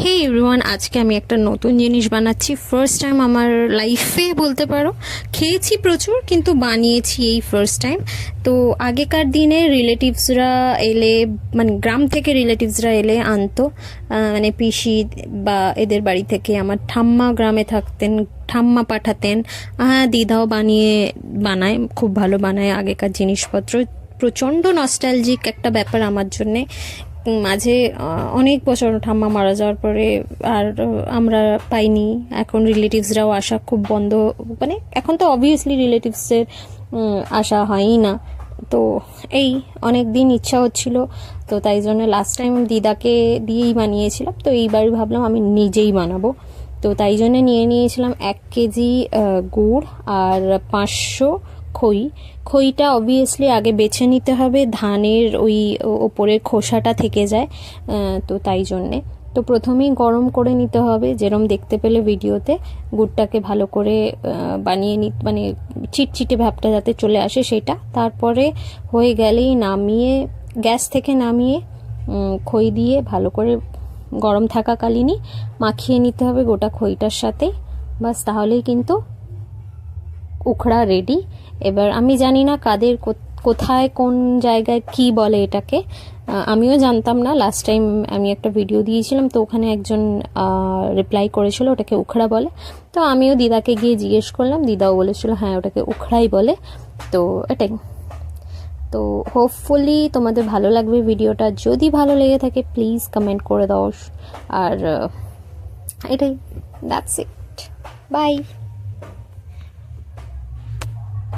হে everyone, আজকে আমি একটা নতুন জিনিস বানাচ্ছি। ফার্স্ট টাইম আমার লাইফে বলতে পারো। খেয়েছি প্রচুর, কিন্তু বানিয়েছি এই ফার্স্ট টাইম। তো আগেকার দিনে রিলেটিভসরা এলে, মানে গ্রাম থেকে রিলেটিভসরা এলে আনতো, মানে পিসি বা এদের বাড়ি থেকে। আমার ঠাম্মা গ্রামে থাকতেন, ঠাম্মা পাঠাতেন। হ্যাঁ, দিদাও বানায়, খুব ভালো বানায় আগেকার জিনিসপত্র। প্রচণ্ড নস্টালজিক একটা ব্যাপার আমার জন্যে। মাঝে অনেক বছর ঠাম্মা মারা যাওয়ার পরে আর আমরা পাইনি। এখন রিলেটিভসরাও আসা খুব বন্ধ, মানে এখন তো অবভিয়াসলি রিলেটিভসের আসা হয়ই না। তো এই অনেক দিন ইচ্ছা হচ্ছিল, তো তাই জন্য লাস্ট টাইম দিদাকে দিয়েই বানিয়েছিলাম। তো এইবার ভাবলাম আমি নিজেই বানাবো। তো তাই জন্য নিয়েছিলাম 1 কেজি গুড় আর 500 খই। খইটা অবভিয়াসলি আগে বেছে নিতে হবে, ধানের ওই ওপরের খোসাটা থেকে যায়, তো তাই জন্যে। তো প্রথমেই গরম করে নিতে হবে, যেরম দেখতে পেলে ভিডিওতে। গুড়টাকে ভালো করে বানিয়ে মানে চিটচিটে ভাবটা যাতে চলে আসে সেটা। তারপরে হয়ে গেলেই নামিয়ে, গ্যাস থেকে নামিয়ে খই দিয়ে ভালো করে গরম থাকাকালীনই মাখিয়ে নিতে হবে গোটা খইটার সাথে। বাস, তাহলেই কিন্তু উখড়া রেডি। এবার আমি জানি না কাদের কোথায় কোন জায়গায় কি বলে এটাকে, আমিও জানতাম না। লাস্ট টাইম আমি একটা ভিডিও দিয়েছিলাম, তো ওখানে একজন রিপ্লাই করেছিল ওটাকে উখড়া বলে। তো আমিও দিদাকে গিয়ে জিজ্ঞেস করলাম, দিদাও বলেছিল হ্যাঁ ওটাকে উখড়াই বলে। তো এটাই। তো হোপফুলি তোমাদের ভালো লাগবে ভিডিওটা। যদি ভালো লেগে থাকে প্লিজ কমেন্ট করে দাও। আর এটাই, দ্যাটস ইট, বাই।